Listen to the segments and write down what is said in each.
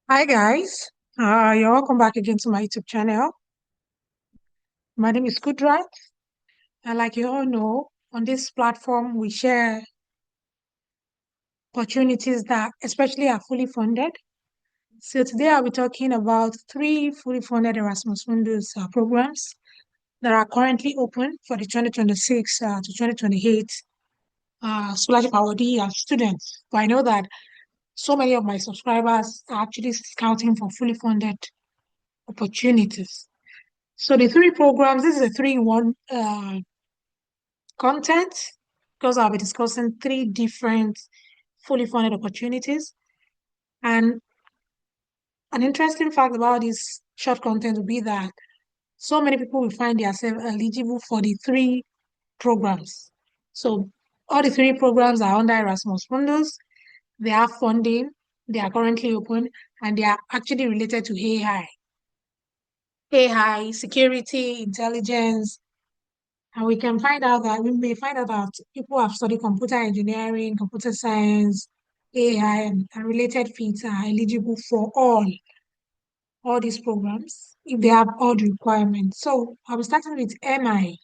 Hi guys, you're welcome back again to my YouTube channel. My name is Kudrat, and like you all know, on this platform we share opportunities that especially are fully funded. So today I'll be talking about three fully funded Erasmus Mundus programs that are currently open for the 2026 to 2028 scholarship awardee students. But I know that so many of my subscribers are actually scouting for fully funded opportunities. So the three programs, this is a three-in-one content because I'll be discussing three different fully funded opportunities. And an interesting fact about this short content will be that so many people will find themselves eligible for the three programs. So all the three programs are under Erasmus Mundus. They have funding, they are currently open, and they are actually related to AI, security, intelligence. And we may find out that people have studied computer engineering, computer science, AI, and related fields are eligible for all these programs if they have all the requirements. So I'll be starting with MI.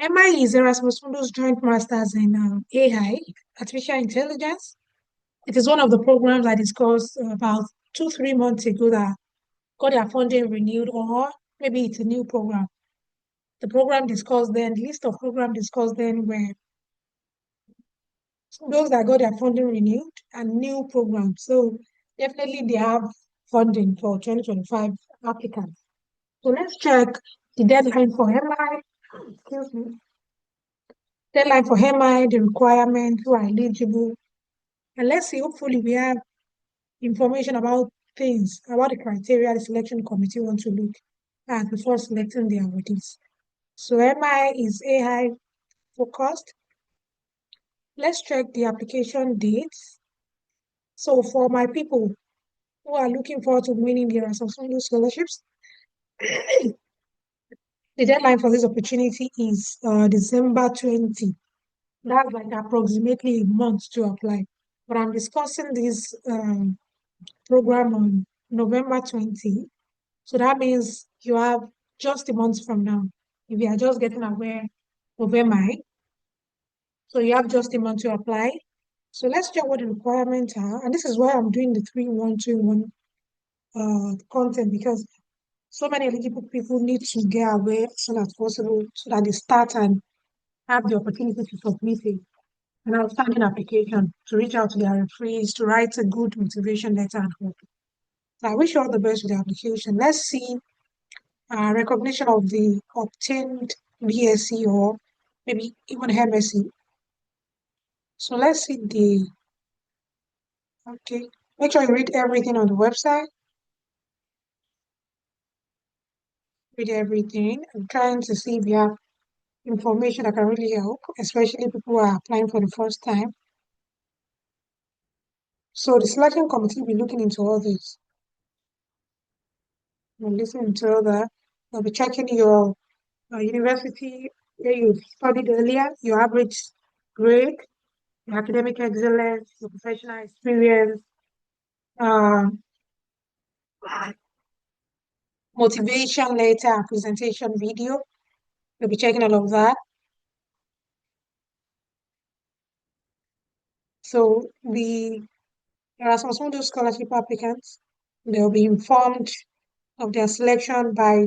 MI is Erasmus Mundus Joint Masters in AI, Artificial Intelligence. It is one of the programs I discussed about 2, 3 months ago that got their funding renewed, or maybe it's a new program. The program discussed then, the list of program discussed then were those that got their funding renewed and new programs. So definitely they have funding for 2025 applicants. So let's check the deadline for MI. Excuse me. Deadline for MI, the requirements, who are eligible. And let's see, hopefully we have information about things, about the criteria the selection committee want to look at before selecting the awardees. So MI is AI focused. Let's check the application dates. So for my people who are looking forward to winning the Erasmus Mundus scholarships, the deadline for this opportunity is December 20. That's like approximately a month to apply. But I'm discussing this program on November 20. So that means you have just a month from now. If you are just getting aware of MI, so you have just a month to apply. So let's check what the requirements are. And this is why I'm doing the 3-1-2-1 content, because so many eligible people need to get aware as soon as possible so that they start and have the opportunity to submit an outstanding application, to reach out to their referees, to write a good motivation letter and hope. So I wish you all the best with the application. Let's see recognition of the obtained BSc or maybe even MSc. So let's see okay. Make sure you read everything on the website. Read everything. I'm trying to see if you have information that can really help, especially people who are applying for the first time. So the selection committee will be looking into all this. We'll listen to all that. They'll be checking your university where you studied earlier, your average grade, your academic excellence, your professional experience, uh, motivation letter, presentation video. We'll be checking all of that. So the Erasmus Mundus scholarship applicants, they will be informed of their selection by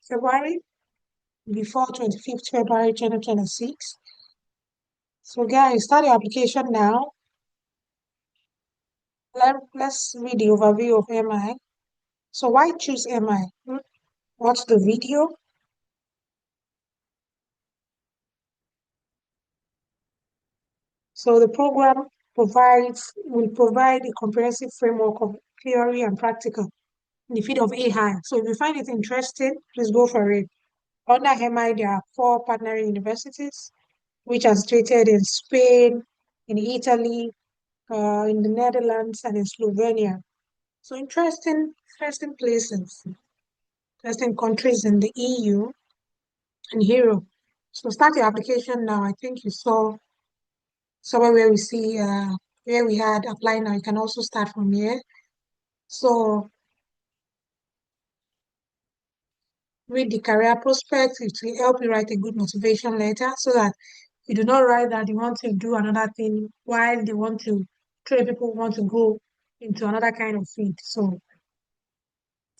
February, before 25th February 2026. So guys, start your application now. Let's read the overview of EMAI. So why choose EMAI? Watch the video. So the program will provide a comprehensive framework of theory and practical in the field of AI. So if you find it interesting, please go for it. Under EMAI, there are 4 partnering universities, which are situated in Spain, in Italy, in the Netherlands, and in Slovenia. So interesting places, interesting countries in the EU and Europe. So start your application now. I think you saw somewhere where we see where we had apply now. You can also start from here. So read the career prospects. It will help you write a good motivation letter so that you do not write that you want to do another thing while they want to train people who want to go into another kind of field. So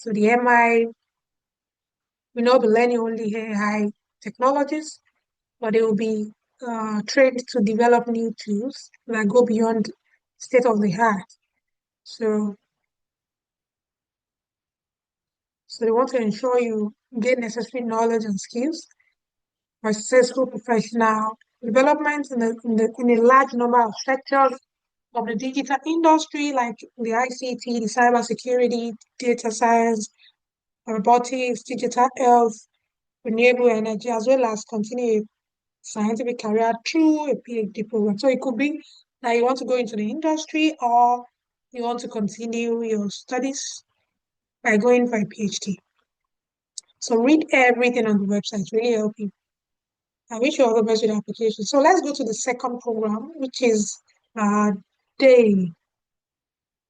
the MI will not be learning only AI technologies, but they will be trained to develop new tools that go beyond state of the art. So, so they want to ensure you gain necessary knowledge and skills for successful professional development in a large number of sectors of the digital industry, like the ICT, the cybersecurity, data science, robotics, digital health, renewable energy, as well as continue a scientific career through a PhD program. So it could be that you want to go into the industry or you want to continue your studies by going for a PhD. So read everything on the website, it's really help you. I wish you all the best with the application. So let's go to the second program, which is DEAI.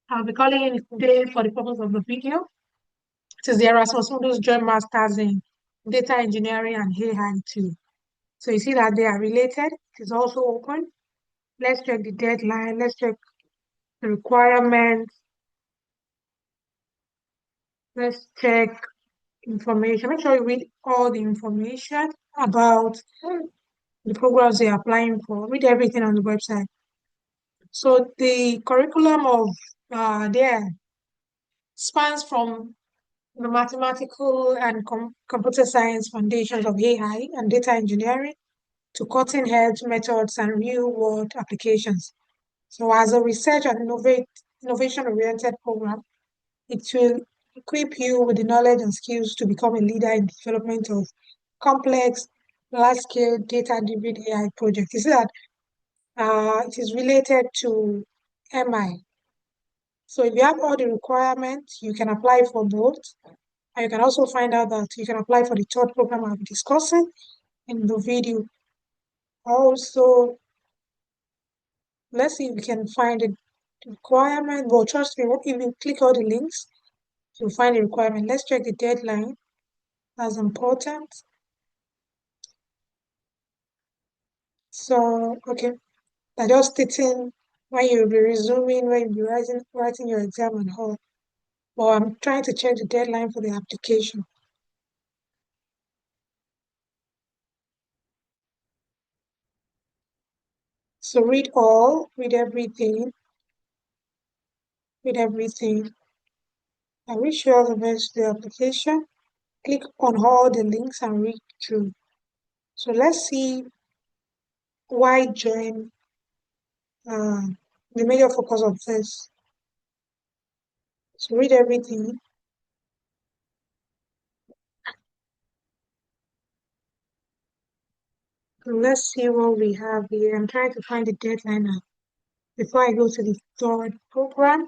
I'll be calling it DEAI for the purpose of the video. It is the Erasmus Mundus Joint Masters in Data Engineering and AI too. So you see that they are related. It is also open. Let's check the deadline. Let's check the requirements. Let's check information. Make sure you read all the information about the programs they're applying for. Read everything on the website. So the curriculum of there spans from the mathematical and computer science foundations of AI and data engineering to cutting-edge methods and real-world applications. So as a research and innovation-oriented program, it will equip you with the knowledge and skills to become a leader in the development of complex, large-scale data-driven AI projects. You see that it is related to MI. So if you have all the requirements, you can apply for both. And you can also find out that you can apply for the third program I'll be discussing in the video. Also, let's see if we can find the requirement. But trust me, if you click all the links, you'll find the requirement. Let's check the deadline. That's important. So, okay, I just stating when you'll be resuming, when you'll be writing your exam and all. But I'm trying to check the deadline for the application. So read everything. I wish you all the best with the application. Click on all the links and read through. So let's see why join the major focus of this. So read everything. Let's see what we have here. I'm trying to find the deadline now before I go to the third program.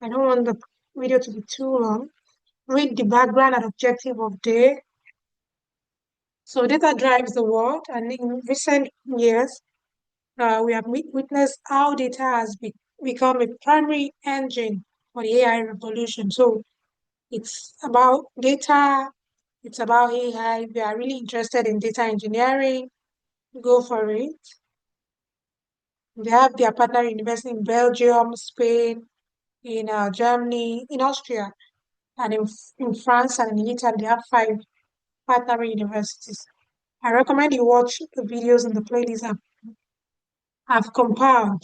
I don't want the video to be too long. Read the background and objective of DEAI. So data drives the world, and in recent years, we have witnessed how data has become a primary engine for the AI revolution. So it's about data, it's about AI. If you are really interested in data engineering, go for it. They have their partner university in Belgium, Spain, in Germany, in Austria, and in France and in Italy. They have 5 partner universities. I recommend you watch the videos in the playlist I've compiled.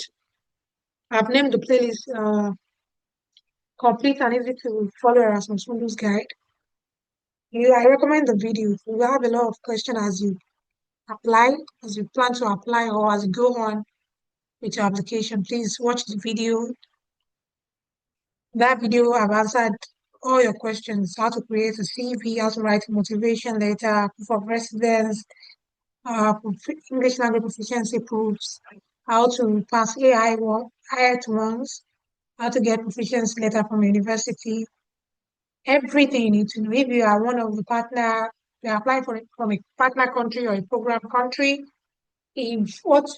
I've named the playlist Complete and Easy to Follow Erasmus Mundus Guide. I recommend the video. You will have a lot of questions as you plan to apply, or as you go on with your application. Please watch the video. That video I've answered all your questions: how to create a CV, how to write a motivation letter, proof of residence, English language proficiency proofs, how to pass IELTS ones, how to get proficiency letter from university, everything you need to know. If you are one of the partner, you apply for it from a partner country or a program country, if what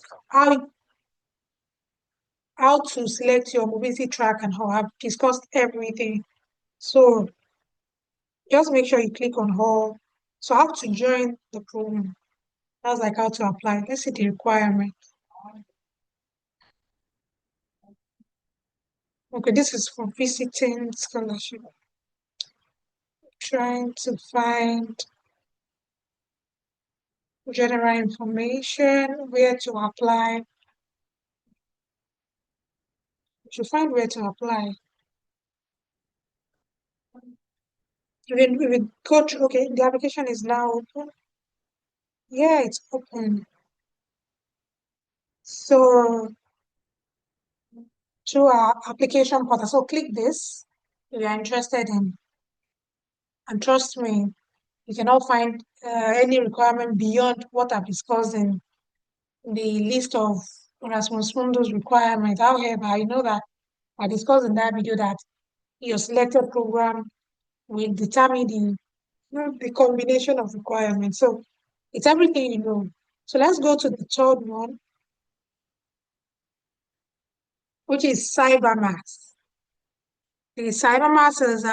how to select your mobility track and how I've discussed everything. So just make sure you click on all. So how to join the program. That's like how to apply. Let's see the requirement. Okay, this is for visiting scholarship. Trying to find general information, where to apply. To find where to apply. We go through, okay, the application is now open. Yeah, it's open. So through our application portal. So click this if you're interested in, and trust me, you cannot find any requirement beyond what I've discussed in the list of Erasmus Mundus requirements. However, I know that I discussed in that video that your selected program will determine the combination of requirements. So it's everything you know. So let's go to the third one, which is CyberMacs. The CyberMacs is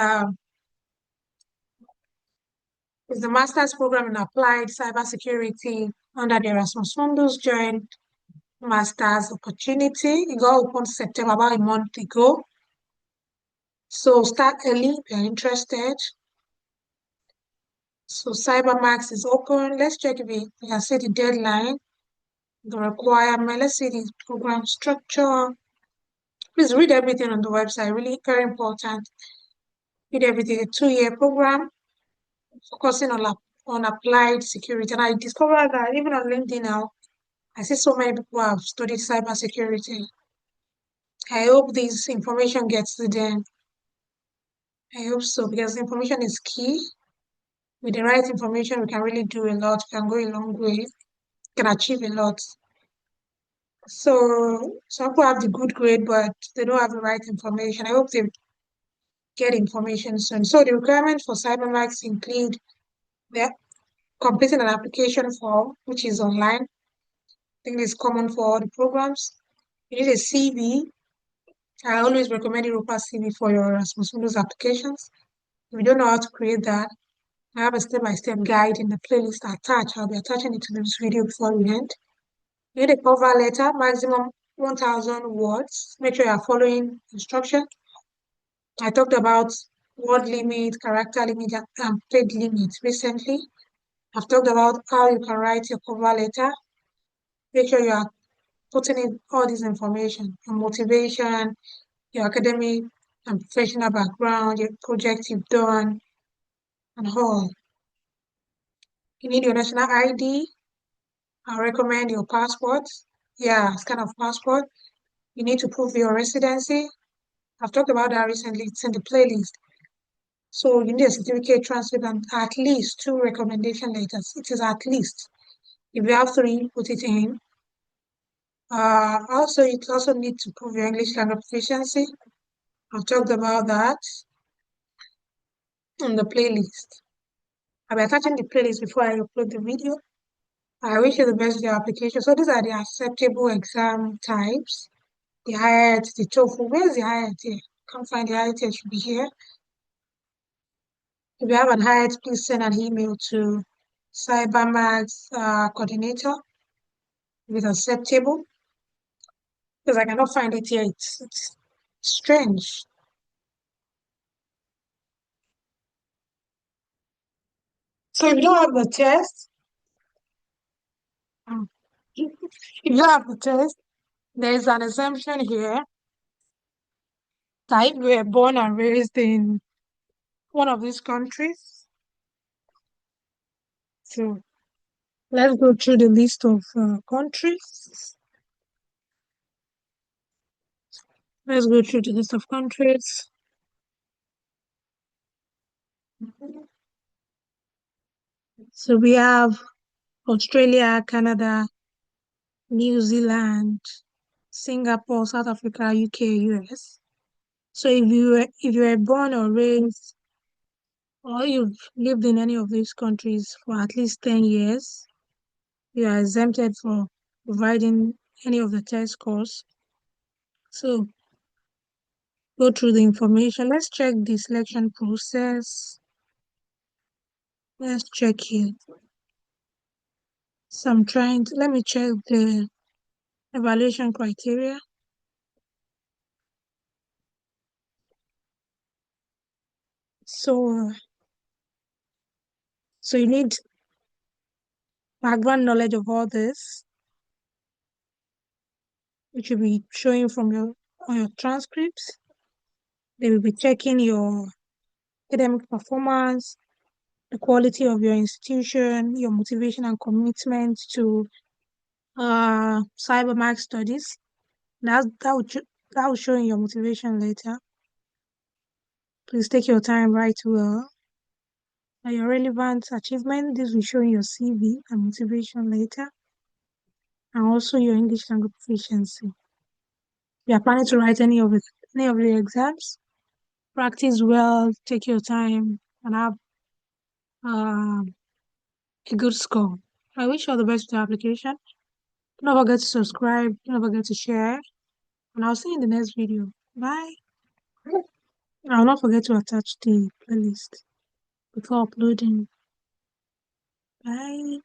the master's program in applied cybersecurity under the Erasmus Mundus Joint Master's opportunity. It got open September, about a month ago. So start early if you're interested. So CyberMacs is open. Let's check if we can see the deadline, the requirement. Let's see the program structure. Please read everything on the website. Really very important. Read everything. A 2-year program focusing on applied security. And I discovered that even on LinkedIn now, I see so many people have studied cybersecurity. I hope this information gets to them. I hope so, because information is key. With the right information, we can really do a lot. We can go a long way. We can achieve a lot. So some people have the good grade, but they don't have the right information. I hope they get information soon. So the requirements for CyberMacs include completing an application form, which is online. I think it's common for all the programs. You need a CV. I always recommend a robust CV for your Erasmus Mundus applications. If you don't know how to create that, I have a step-by-step guide in the playlist attached. I'll be attaching it to this video before we end. You need a cover letter, maximum 1,000 words. Make sure you're following instruction. I talked about word limit, character limit, and page limit recently. I've talked about how you can write your cover letter. Make sure you are putting in all this information, your motivation, your academic and professional background, your project you've done, and all. You need your national ID. I recommend your passport. Yeah, scan of passport. You need to prove your residency. I've talked about that recently. It's in the playlist. So you need a certificate transcript and at least 2 recommendation letters. It is at least. If you have 3, put it in. Also, you also need to prove your English language proficiency. I've talked about that in the playlist. I'll be attaching the playlist before I upload the video. I wish you the best with your application. So these are the acceptable exam types. The IELTS, the TOEFL. Where's the IELTS here? Can't find the IELTS. It should be here. If you have an IELTS, please send an email to CyberMacs coordinator if it's acceptable. because I cannot find it here. It's strange. So if you don't have the test, um, if you don't have the test, there is an exemption here that if you were born and raised in one of these countries. So let's go through the list of countries. Let's go through the list of countries. So we have Australia, Canada, New Zealand, Singapore, South Africa, UK, US. So if you were born or raised or you've lived in any of these countries for at least 10 years, you are exempted for providing any of the test scores. So go through the information. Let's check the selection process. Let's check here. So let me check the evaluation criteria. So, so you need background knowledge of all this, which will be showing from on your transcripts. They will be checking your academic performance, the quality of your institution, your motivation and commitment to CyberMacs studies. That will show in your motivation later. Please take your time, write well. And your relevant achievement, this will show in your CV and motivation later. And also your English language proficiency. If you are planning to write any of the exams, practice well, take your time, and have a good score. I wish you all the best with the application. Don't forget to subscribe, don't forget to share, and I'll see you in the next video. Bye. I'll not forget to attach the playlist before uploading. Bye.